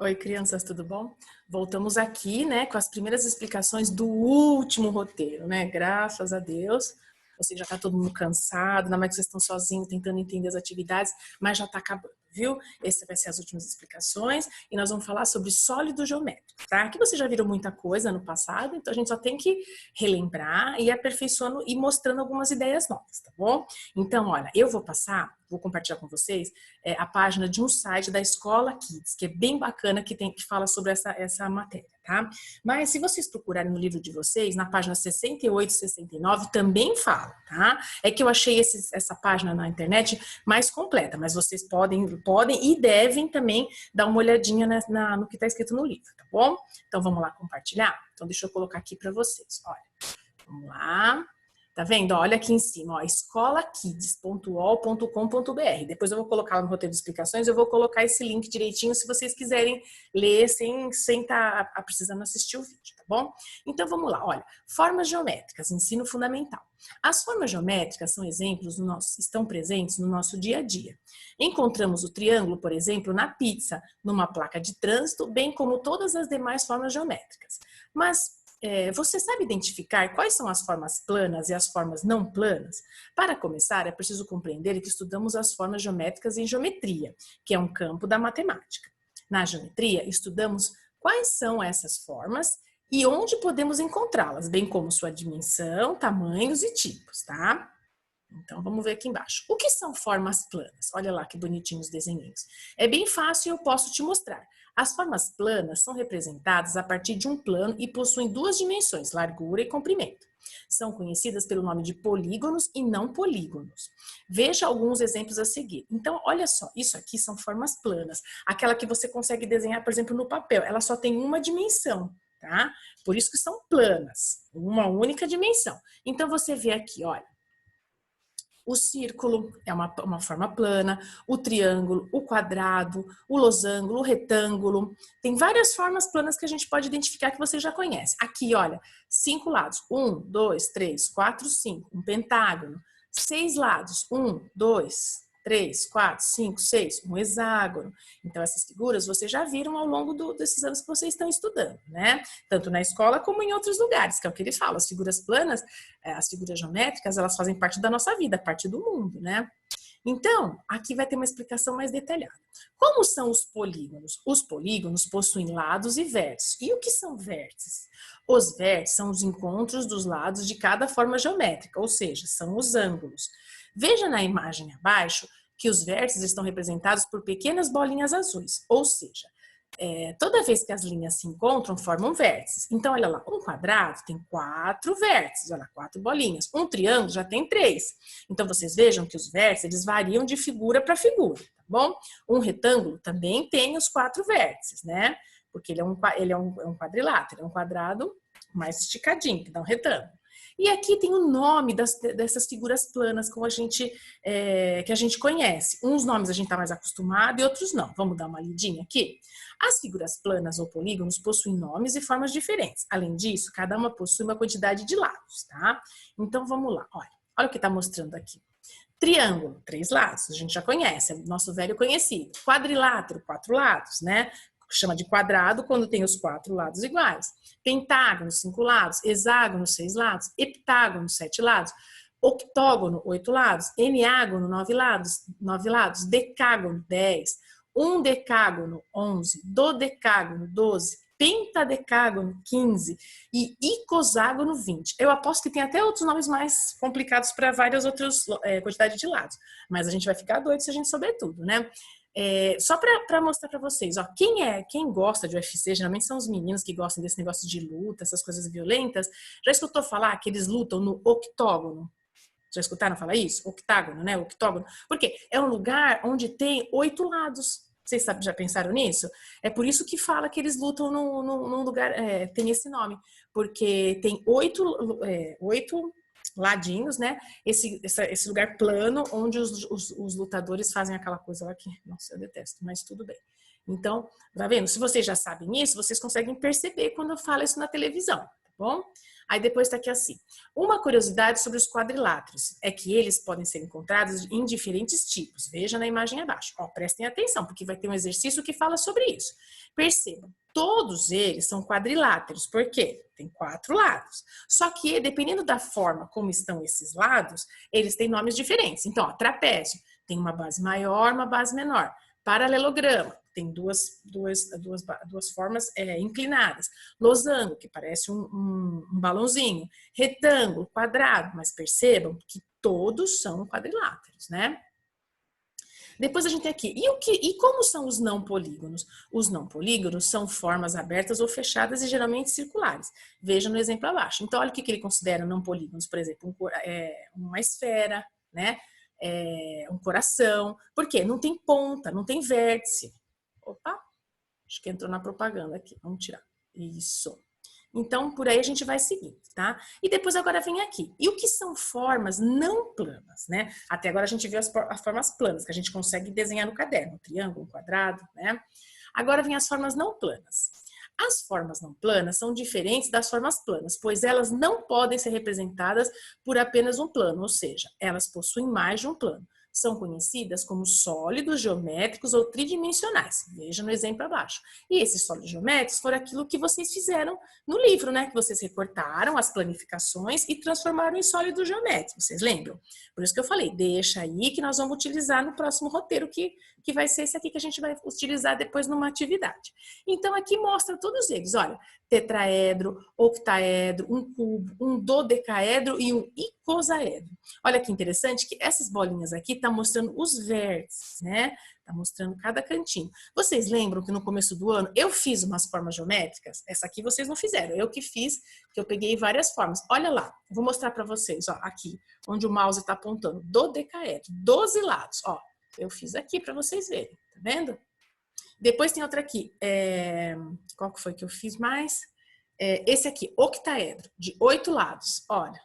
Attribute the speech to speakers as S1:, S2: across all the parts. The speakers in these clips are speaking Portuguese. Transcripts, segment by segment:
S1: Oi, crianças, tudo bom? Voltamos aqui, né, com as primeiras explicações do último roteiro, né? Graças a Deus. Você já tá todo mundo cansado, ainda mais que vocês estão sozinhos tentando entender as atividades, mas já tá acabando, viu? Esse vai ser as últimas explicações e nós vamos falar sobre sólido geométrico, tá? Aqui vocês já viram muita coisa no passado, então a gente só tem que relembrar e aperfeiçoando e mostrando algumas ideias novas, tá bom? Então, olha, eu vou compartilhar com vocês a página de um site da Escola Kids, que é bem bacana, que fala sobre essa matéria, tá? Mas se vocês procurarem no livro de vocês, na página 68 e 69, também fala, tá? É que eu achei essa página na internet mais completa, mas vocês podem e devem também dar uma olhadinha no que está escrito no livro, tá bom? Então vamos lá compartilhar? Então deixa eu colocar aqui para vocês, olha. Vamos lá. Tá vendo? Olha aqui em cima, ó, escolakids.ol.com.br. Depois eu vou colocar lá no roteiro de explicações, eu vou colocar esse link direitinho se vocês quiserem ler sem estar precisando assistir o vídeo, tá bom? Então vamos lá, olha, formas geométricas, ensino fundamental. As formas geométricas são exemplos estão presentes no nosso dia a dia. Encontramos o triângulo, por exemplo, na pizza, numa placa de trânsito, bem como todas as demais formas geométricas. Mas você sabe identificar quais são as formas planas e as formas não planas? Para começar, é preciso compreender que estudamos as formas geométricas em geometria, que é um campo da matemática. Na geometria, estudamos quais são essas formas e onde podemos encontrá-las, bem como sua dimensão, tamanhos e tipos, tá? Então, vamos ver aqui embaixo. O que são formas planas? Olha lá que bonitinhos os desenhinhos. É bem fácil e eu posso te mostrar. As formas planas são representadas a partir de um plano e possuem duas dimensões, largura e comprimento. São conhecidas pelo nome de polígonos e não polígonos. Veja alguns exemplos a seguir. Então, olha só, isso aqui são formas planas. Aquela que você consegue desenhar, por exemplo, no papel. Ela só tem uma dimensão, tá? Por isso que são planas, uma única dimensão. Então, você vê aqui, olha. O círculo é uma forma plana, o triângulo, o quadrado, o losango, o retângulo. Tem várias formas planas que a gente pode identificar que você já conhece. Aqui, olha, 5 lados. 1, 2, 3, 4, 5. Um pentágono. 6 lados. 1, 2, 3, 4, 5, 6. Um hexágono. Então, essas figuras vocês já viram ao longo desses anos que vocês estão estudando, né? Tanto na escola como em outros lugares, que é o que ele fala. As figuras planas, as figuras geométricas, elas fazem parte da nossa vida, parte do mundo, né? Então, aqui vai ter uma explicação mais detalhada. Como são os polígonos? Os polígonos possuem lados e vértices. E o que são vértices? Os vértices são os encontros dos lados de cada forma geométrica, ou seja, são os ângulos. Veja na imagem abaixo que os vértices estão representados por pequenas bolinhas azuis, ou seja, toda vez que as linhas se encontram, formam vértices. Então, olha lá, um quadrado tem 4 vértices, olha lá, 4 bolinhas. Um triângulo já tem 3. Então, vocês vejam que os vértices, eles variam de figura para figura, tá bom? Um retângulo também tem os 4 vértices, né? Porque ele é um quadrilátero, é um quadrado mais esticadinho, que dá um retângulo. E aqui tem o nome dessas figuras planas que a gente conhece. Uns nomes a gente está mais acostumado e outros não. Vamos dar uma lidinha aqui? As figuras planas ou polígonos possuem nomes e formas diferentes. Além disso, cada uma possui uma quantidade de lados, tá? Então, vamos lá. Olha o que está mostrando aqui. Triângulo, 3 lados, a gente já conhece, é o nosso velho conhecido. Quadrilátero, 4 lados, né? Chama de quadrado quando tem os 4 lados iguais. Pentágono, 5 lados. Hexágono, 6 lados. Heptágono, 7 lados. Octógono, 8 lados. Eniágono, 9 lados. Decágono, 10. Um decágono, 11. Dodecágono, 12. Pentadecágono, 15. E icoságono, 20. Eu aposto que tem até outros nomes mais complicados para várias outras quantidades de lados. Mas a gente vai ficar doido se a gente souber tudo, né? Só para mostrar para vocês, ó, quem gosta de UFC, geralmente são os meninos que gostam desse negócio de luta, essas coisas violentas. Já escutou falar que eles lutam no octógono? Já escutaram falar isso? Octágono, né? Octógono. Porque é um lugar onde tem 8 lados. Vocês já pensaram nisso? É por isso que fala que eles lutam num lugar, tem esse nome. Porque tem 8 ladinhos, né? Esse lugar plano onde os lutadores fazem aquela coisa lá que, nossa, eu detesto, mas tudo bem. Então, tá vendo? Se vocês já sabem isso, vocês conseguem perceber quando eu falo isso na televisão, tá bom? Aí depois está aqui assim. Uma curiosidade sobre os quadriláteros é que eles podem ser encontrados em diferentes tipos. Veja na imagem abaixo. Ó, prestem atenção, porque vai ter um exercício que fala sobre isso. Percebam, todos eles são quadriláteros. Por quê? Tem 4 lados. Só que, dependendo da forma como estão esses lados, eles têm nomes diferentes. Então, ó, trapézio tem uma base maior, uma base menor. Paralelograma tem duas formas inclinadas. Losango, que parece um balãozinho. Retângulo, quadrado, mas percebam que todos são quadriláteros, né? Depois a gente tem aqui, e como são os não polígonos? Os não polígonos são formas abertas ou fechadas e geralmente circulares. Veja no exemplo abaixo. Então, olha o que ele considera não polígonos, por exemplo, uma esfera, né? Um coração. Por quê? Não tem ponta, não tem vértice. Opa, acho que entrou na propaganda aqui. Vamos tirar. Isso. Então, por aí a gente vai seguindo, tá? E depois agora vem aqui. E o que são formas não planas, né? Até agora a gente viu as formas planas, que a gente consegue desenhar no caderno. Um triângulo, um quadrado, né? Agora vem as formas não planas. As formas não planas são diferentes das formas planas, pois elas não podem ser representadas por apenas um plano, ou seja, elas possuem mais de um plano. São conhecidas como sólidos geométricos ou tridimensionais. Veja no exemplo abaixo. E esses sólidos geométricos foram aquilo que vocês fizeram no livro, né? Que vocês recortaram as planificações e transformaram em sólidos geométricos. Vocês lembram? Por isso que eu falei, deixa aí que nós vamos utilizar no próximo roteiro, que vai ser esse aqui que a gente vai utilizar depois numa atividade. Então, aqui mostra todos eles. Olha, tetraedro, octaedro, um cubo, um dodecaedro e um icosaedro. Olha que interessante que essas bolinhas aqui estão mostrando os vértices, né? Tá mostrando cada cantinho. Vocês lembram que no começo do ano eu fiz umas formas geométricas? Essa aqui vocês não fizeram, eu que fiz, que eu peguei várias formas. Olha lá, vou mostrar para vocês, ó, aqui, onde o mouse está apontando, dodecaedro, 12 lados, ó. Eu fiz aqui para vocês verem, tá vendo? Depois tem outra aqui, qual que foi que eu fiz mais? Esse aqui, octaedro, de 8 lados, olha.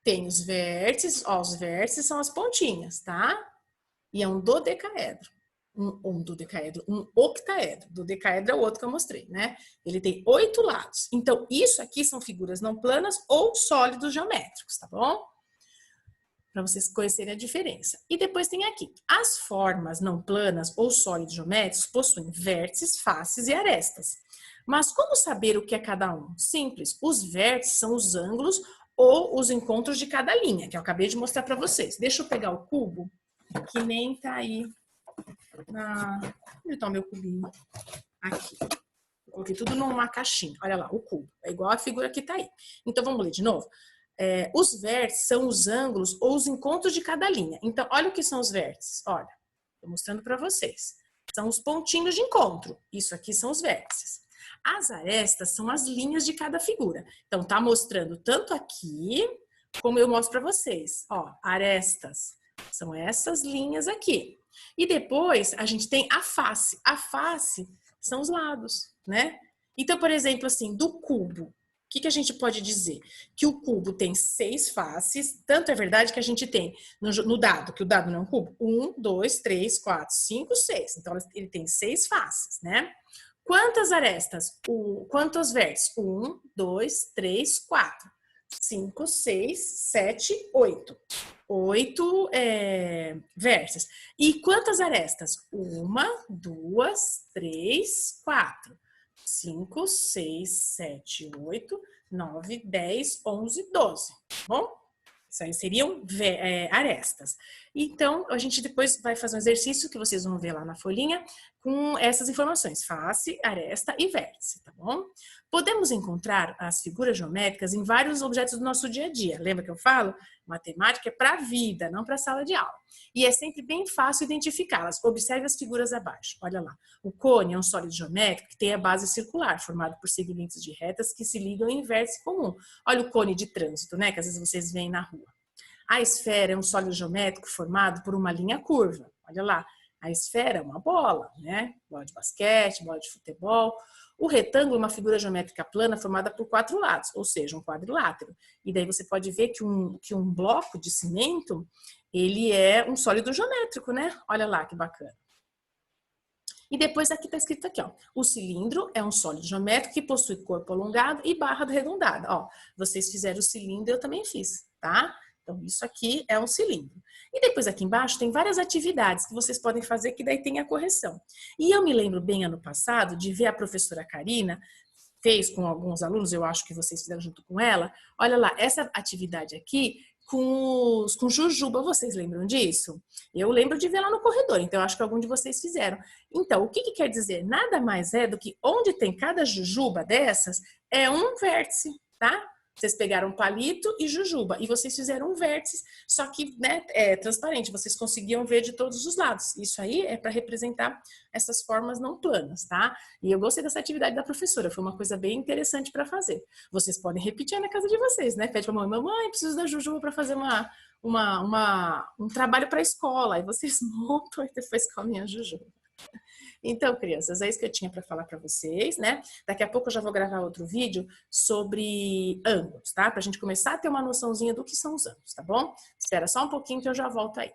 S1: Tem os vértices, ó, os vértices são as pontinhas, tá? E é um dodecaedro. Um dodecaedro, um octaedro. Dodecaedro é o outro que eu mostrei, né? Ele tem 8 lados. Então, isso aqui são figuras não planas ou sólidos geométricos, tá bom? Para vocês conhecerem a diferença. E depois tem aqui, as formas não planas ou sólidos geométricos possuem vértices, faces e arestas. Mas como saber o que é cada um? Simples, os vértices são os ângulos ou os encontros de cada linha, que eu acabei de mostrar para vocês. Deixa eu pegar o cubo, que nem tá aí Onde tá o meu cubinho? Aqui. Eu coloquei tudo numa caixinha. Olha lá, o cubo. É igual a figura que tá aí. Então, vamos ler de novo? Os vértices são os ângulos ou os encontros de cada linha. Então, olha o que são os vértices. Olha, tô mostrando para vocês. São os pontinhos de encontro. Isso aqui são os vértices. As arestas são as linhas de cada figura. Então, tá mostrando tanto aqui, como eu mostro para vocês. Ó, arestas são essas linhas aqui. E depois, a gente tem a face. A face são os lados, né? Então, por exemplo, assim, do cubo, o que a gente pode dizer? Que o cubo tem 6 faces, tanto é verdade que a gente tem no dado, que o dado não é um cubo, 1, 2, 3, 4, 5, 6. Então, ele tem 6 faces, né? Quantas arestas? Quantos vértices? 1, 2, 3, 4, 5, 6, 7, 8. 8 vértices. E quantas arestas? 1, 2, 3, 4, 5, 6, 7, 8, 9, 10, 11, 12. Bom? Isso aí seriam arestas. Então, a gente depois vai fazer um exercício que vocês vão ver lá na folhinha com essas informações, face, aresta e vértice, tá bom? Podemos encontrar as figuras geométricas em vários objetos do nosso dia a dia. Lembra que eu falo? Matemática é para a vida, não para a sala de aula. E é sempre bem fácil identificá-las. Observe as figuras abaixo. Olha lá. O cone é um sólido geométrico que tem a base circular, formado por segmentos de retas que se ligam em vértice comum. Olha o cone de trânsito, né? Que às vezes vocês veem na rua. A esfera é um sólido geométrico formado por uma linha curva. Olha lá. A esfera é uma bola, né? Bola de basquete, bola de futebol. O retângulo é uma figura geométrica plana formada por 4 lados, ou seja, um quadrilátero. E daí você pode ver que um bloco de cimento, ele é um sólido geométrico, né? Olha lá que bacana. E depois aqui está escrito aqui, ó, o cilindro é um sólido geométrico que possui corpo alongado e barra arredondada. Ó, vocês fizeram o cilindro, eu também fiz, tá? Então, isso aqui é um cilindro. E depois aqui embaixo tem várias atividades que vocês podem fazer, que daí tem a correção. E eu me lembro bem ano passado de ver a professora Karina fez com alguns alunos, eu acho que vocês fizeram junto com ela. Olha lá, essa atividade aqui com jujuba, vocês lembram disso? Eu lembro de ver lá no corredor, então eu acho que algum de vocês fizeram. Então, o que que quer dizer? Nada mais é do que onde tem cada jujuba dessas, é um vértice, tá? Vocês pegaram palito e jujuba e vocês fizeram um vértice, só que, né, é transparente, vocês conseguiam ver de todos os lados. Isso aí é para representar essas formas não planas, tá? E eu gostei dessa atividade da professora, foi uma coisa bem interessante para fazer. Vocês podem repetir na casa de vocês, né? Pede para a mamãe, preciso da jujuba para fazer um trabalho para a escola. Aí vocês montam e depois comem a jujuba. Então, crianças, é isso que eu tinha para falar para vocês, né? Daqui a pouco eu já vou gravar outro vídeo sobre ângulos, tá? Pra gente começar a ter uma noçãozinha do que são os ângulos, tá bom? Espera só um pouquinho que eu já volto aí.